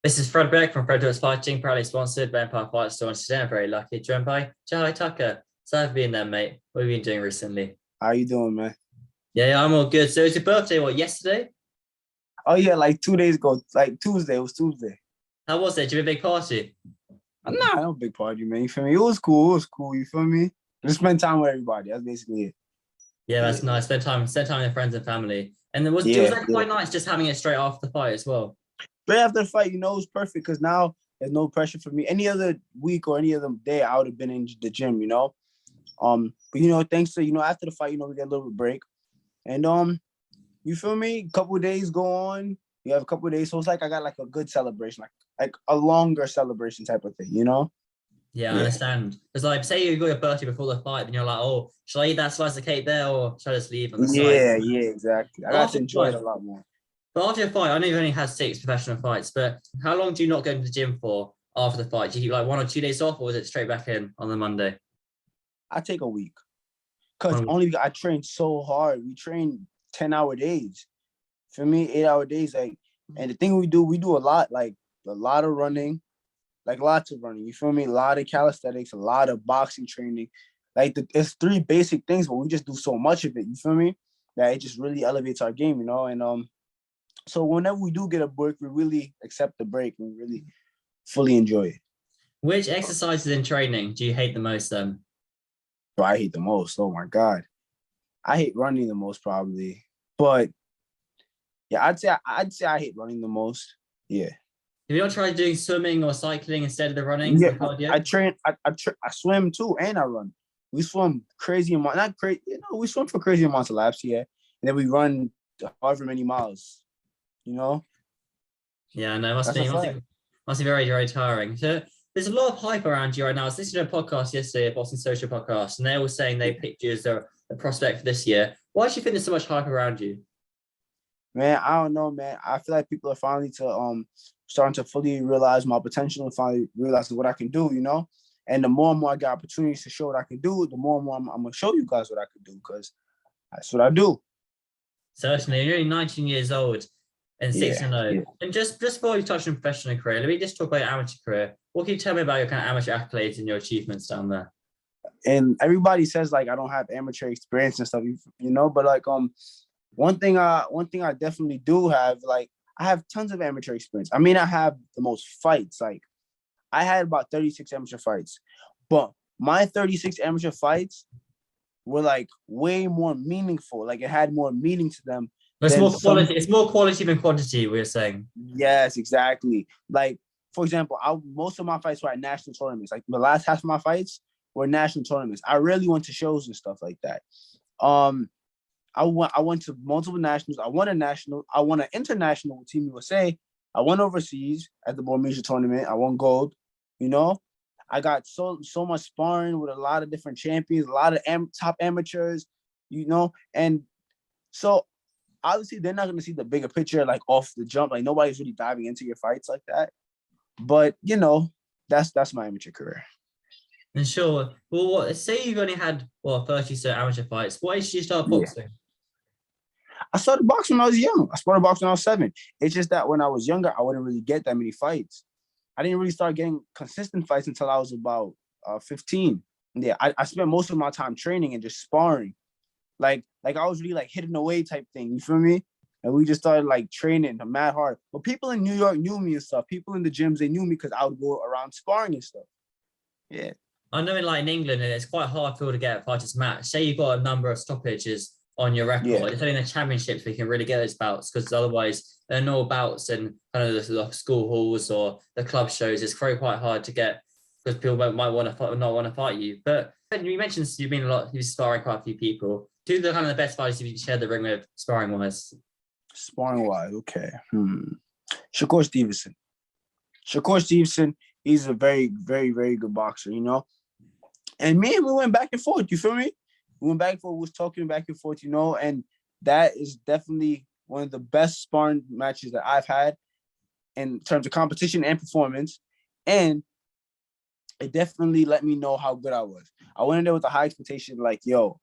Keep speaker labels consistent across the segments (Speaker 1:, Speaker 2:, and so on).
Speaker 1: This is Fred Beck from Fred Beck Fighting, proudly sponsored by Empire Fight Store. And today I'm very lucky, joined by Jahi Tucker. So I've been there, mate. What have you been doing recently?
Speaker 2: How you doing, man?
Speaker 1: Yeah, I'm all good. So it's your birthday, what, yesterday?
Speaker 2: Oh yeah, like 2 days ago, like Tuesday. It was Tuesday.
Speaker 1: How was it? Did you have a big party?
Speaker 2: Nah, no big party, man. You feel me? It was cool. It was cool. You feel me? Just spend time with everybody. That's basically it.
Speaker 1: Yeah, that's nice. Spend time with friends and family. And then was
Speaker 2: Yeah,
Speaker 1: that quite nice just having it straight after the fight as well?
Speaker 2: Right after the fight, it was perfect because now there's no pressure for me. Any other week or any other day, I would have been in the gym. But thanks to after the fight, we get a little break, and you feel me? A couple of days go on. You have a couple of days, so it's like I got like a good celebration, like a longer celebration type of thing.
Speaker 1: Yeah, I understand. Because like, say you got your birthday before the fight, then you're like, oh, should I eat that slice of cake there or should I just leave on the side?
Speaker 2: Yeah, exactly. I got to enjoy it a lot more.
Speaker 1: But after your fight, I know you've only had 6 professional fights, but how long do you not go to the gym for after the fight? Do you keep like 1 or 2 days off, or is it straight back in on the Monday?
Speaker 2: I take a week because I train so hard. We train 10-hour days. For me, 8-hour days. And the thing we do a lot, like a lot of running, like lots of running. You feel me? A lot of calisthenics, a lot of boxing training. It's 3 basic things, but we just do so much of it. You feel me? That it just really elevates our game, And so whenever we do get a break, we really accept the break and really fully enjoy it.
Speaker 1: Which exercises in training do you hate the most then?
Speaker 2: Bro, I hate the most. Oh my God. I hate running the most probably. But yeah, I'd say I hate running the most. Yeah.
Speaker 1: Have you not tried doing swimming or cycling instead of the running?
Speaker 2: Yeah, I swim too and I run. We swim crazy amount, not crazy, we swim for crazy amounts of laps, yeah. And then we run however many miles,
Speaker 1: Yeah, no, must be very, very tiring. So there's a lot of hype around you right now. I was listening to a podcast yesterday, a Boston Social podcast, and they were saying they picked you as the prospect for this year. Why do you think there's so much hype around you?
Speaker 2: Man, I don't know, man. I feel like people are finally starting to fully realize my potential and finally realize what I can do, And the more and more I get opportunities to show what I can do, the more and more I'm gonna show you guys what I can do because that's what I do.
Speaker 1: Certainly, you're only 19 years old and 6-0.
Speaker 2: Yeah.
Speaker 1: And just before we touch on professional career, let me just talk about your amateur career. What can you tell me about your kind of amateur accolades and your achievements down there?
Speaker 2: And everybody says like I don't have amateur experience and stuff, but one thing I definitely do have, like I have tons of amateur experience. I mean, I have the most fights. Like I had about 36 amateur fights, but my 36 amateur fights were like way more meaningful. Like it had more meaning to them.
Speaker 1: It's more quality. It's more quality than quantity. We're saying.
Speaker 2: Yes, exactly. Like for example, most of my fights were at national tournaments. Like the last half of my fights were national tournaments. I rarely went to shows and stuff like that. I went to multiple nationals. I won a national. I won an international with Team USA. I went overseas at the Bormesia tournament. I won gold. I got so much sparring with a lot of different champions, a lot of top amateurs, and so obviously they're not going to see the bigger picture like off the jump. Like nobody's really diving into your fights like that. But that's my amateur career.
Speaker 1: And sure. Well, say you've only had 30 amateur fights. Why did you start boxing?
Speaker 2: Yeah. I started boxing when I was young. I started boxing when I was 7. It's just that when I was younger, I wouldn't really get that many fights. I didn't really start getting consistent fights until I was about 15. Yeah, I spent most of my time training and just sparring. Like I was really like hitting away type thing. You feel me? And we just started like training mad hard. But people in New York knew me and stuff. People in the gyms, they knew me because I would go around sparring and stuff. Yeah.
Speaker 1: I know in England, it's quite hard for people to get fighters matched. Say you've got a number of stoppages on your record. Yeah. It's only in the championships we can really get those bouts because otherwise there are no bouts in kind of the school halls or the club shows. It's very quite hard to get because people might want to fight or not want to fight you. But you mentioned you've been sparring quite a few people. Who are the kind of the best fighters you've shared the ring with sparring wise?
Speaker 2: Sparring wise, okay. Shakur Stevenson. Shakur Stevenson, he's a very, very, very good boxer, And me and we went back and forth, you feel me? We went back and forth, we was talking back and forth, and that is definitely one of the best sparring matches that I've had in terms of competition and performance. And it definitely let me know how good I was. I went in there with a high expectation, like, yo,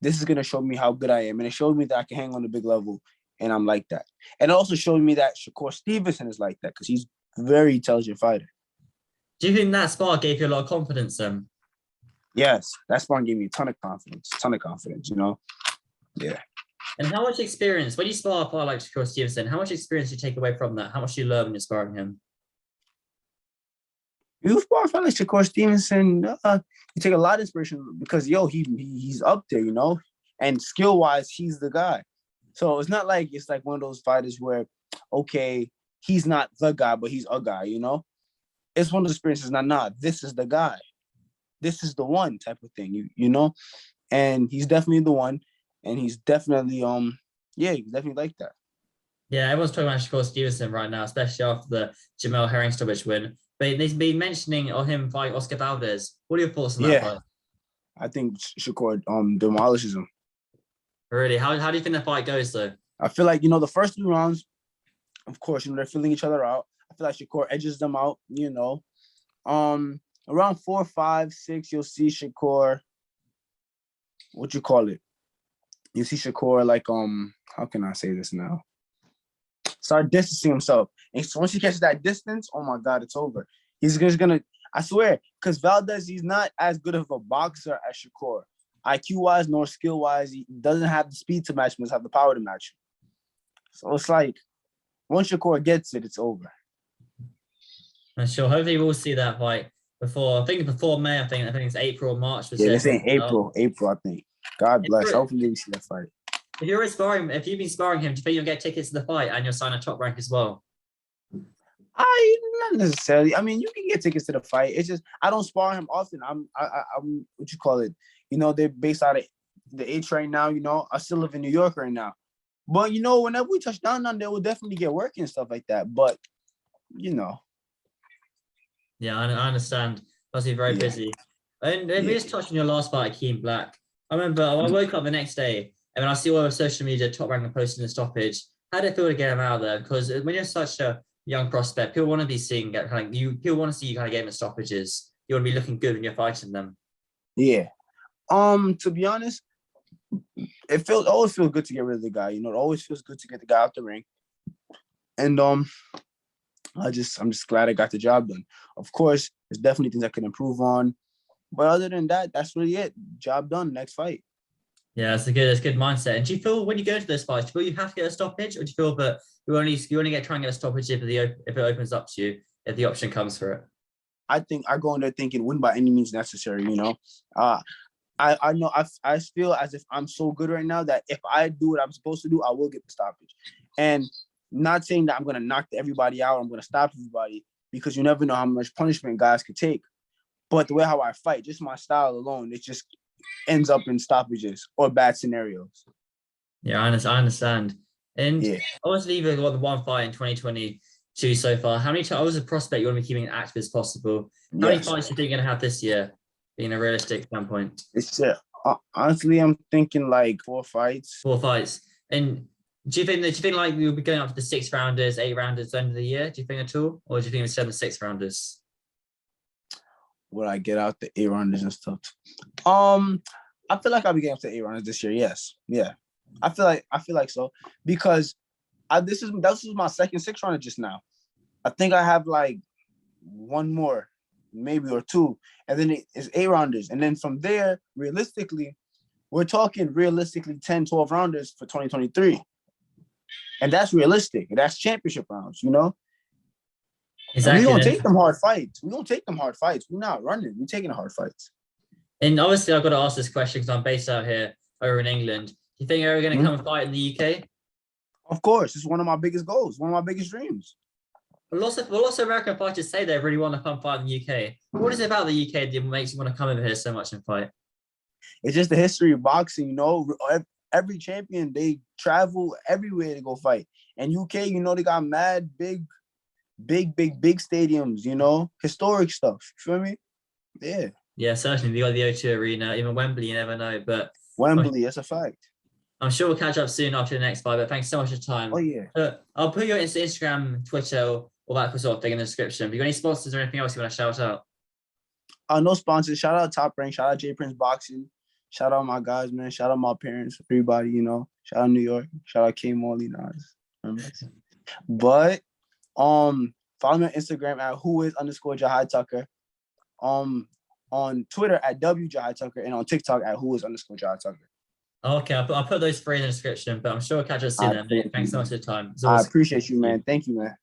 Speaker 2: this is going to show me how good I am. And it showed me that I can hang on a big level, and I'm like that. And it also showed me that Shakur Stevenson is like that because he's very intelligent fighter.
Speaker 1: Do you think that spar gave you a lot of confidence then?
Speaker 2: Yes, that sparring gave me a ton of confidence, you know? Yeah.
Speaker 1: And how much experience, when you spar a fighter like Shakur Stevenson, how much experience do you take away from that? How much do you learn when you're sparring him?
Speaker 2: You spar a fighter like Shakur Stevenson, you take a lot of inspiration because, he's up there, you know? And skill-wise, he's the guy. So it's not like it's like one of those fighters where, okay, he's not the guy, but he's a guy, you know? It's one of those experiences, this is the guy. This is the one type of thing, you know? And he's definitely the one. And he's definitely, he's definitely like that.
Speaker 1: Yeah, everyone's talking about Shakur Stevenson right now, especially after the Jamel Herring stoppage win. But they've been mentioning him fighting Oscar Valdez. What are your thoughts on that fight?
Speaker 2: I think Shakur demolishes him.
Speaker 1: Really? How do you think that fight goes, though?
Speaker 2: I feel like, the first 3 rounds, of course, they're filling each other out. I feel like Shakur edges them out, you know. Around 4, 5, 6, you'll see Shakur, you see Shakur like, how can I say this now? Start distancing himself. And so once he catches that distance, oh my God, it's over. He's just gonna, I swear, because Valdez, he's not as good of a boxer as Shakur. IQ-wise nor skill-wise, he doesn't have the speed to match him, he doesn't have the power to match him. So it's like, once Shakur gets it, it's over.
Speaker 1: And sure, hopefully we'll see that fight before May. I think it's April or March.
Speaker 2: Yeah, they're saying April, I think. God bless. Hopefully we see that fight.
Speaker 1: If you've been sparring him, do you think you'll get tickets to the fight and you'll sign a top rank as well?
Speaker 2: Not necessarily. I mean, you can get tickets to the fight. It's just I don't spar him often. I'm they're based out of the H right now. I still live in New York right now. But whenever we touch down there, we'll definitely get work and stuff like that. But
Speaker 1: Yeah, I understand. Must be very busy. And we just touched on your last fight, Keem Black. I remember I woke up the next day and when I see all over social media top ranking posting the stoppage, how did it feel to get him out of there? Because when you're such a young prospect, people want to be seeing people want to see you kind of getting the stoppages. You want to be looking good when you're fighting them.
Speaker 2: Yeah. To be honest, it always feels good to get rid of the guy. It always feels good to get the guy out the ring. And I'm just glad I got the job done. Of course, there's definitely things I can improve on. But other than that, that's really it. Job done. Next fight.
Speaker 1: Yeah, it's a good mindset. And do you feel when you go into those fights, do you feel you have to get a stoppage, or do you feel that you only try and get a stoppage if it opens up to you, if the option comes for it?
Speaker 2: I think I go in there thinking win by any means necessary. I know I feel as if I'm so good right now that if I do what I'm supposed to do, I will get the stoppage. And not saying that I'm gonna knock everybody out, I'm gonna stop everybody, because you never know how much punishment guys could take. But the way how I fight, just my style alone, it just ends up in stoppages or bad scenarios.
Speaker 1: Yeah, I understand. And obviously, you've got the one fight in 2022 so far. How many times, I was a prospect, you want to be keeping it active as possible. How many fights do you think you're going to have this year, being a realistic standpoint?
Speaker 2: Honestly, I'm thinking like 4 fights.
Speaker 1: 4 fights. And do you think like you'll be going up to the 6 rounders, 8 rounders at the end of the year? Do you think at all? Or do you think it's 6 rounders?
Speaker 2: Will I get out the 8 rounders and stuff? I feel like I'll be getting up to 8 rounders this year. Yes. Yeah. I feel like so, because this is my second 6 rounder just now. I think I have like 1 more, maybe, or 2, and then it's 8 rounders. And then from there, realistically, we're talking 10, 12 rounders for 2023. And that's realistic. That's championship rounds, Exactly. We don't take them hard fights. We're not running. We're taking the hard fights.
Speaker 1: And obviously, I've got to ask this question because I'm based out here over in England. Do you think you're ever going to come and fight in the UK?
Speaker 2: Of course. It's one of my biggest goals, one of my biggest dreams.
Speaker 1: Lots of American fighters say they really want to come fight in the UK. What is it about the UK that makes you want to come over here so much and fight?
Speaker 2: It's just the history of boxing, Every champion, they travel everywhere to go fight. And UK, they got mad big stadiums, historic stuff. You feel me? Yeah.
Speaker 1: Yeah, certainly. You got the O2 Arena, even Wembley, you never know. But
Speaker 2: Wembley, that's a fact.
Speaker 1: I'm sure we'll catch up soon after the next fight, but thanks so much for your time.
Speaker 2: Oh, yeah.
Speaker 1: I'll put your Instagram, Twitter, all that sort of thing in the description. Have you got any sponsors or anything else you want to shout out?
Speaker 2: No sponsors. Shout out Top Rank. Shout out J Prince Boxing. Shout out my guys, man. Shout out my parents, everybody, Shout out New York. Shout out K Morley. But for Follow me on Instagram at whois_Jahi Tucker. On Twitter at Jahi Tucker, and on TikTok at whois_Jahi Tucker.
Speaker 1: Okay, I'll put those three in the description, but I'm sure we'll catch us soon. Thanks so much for your time.
Speaker 2: I appreciate you, man. Thank you, man.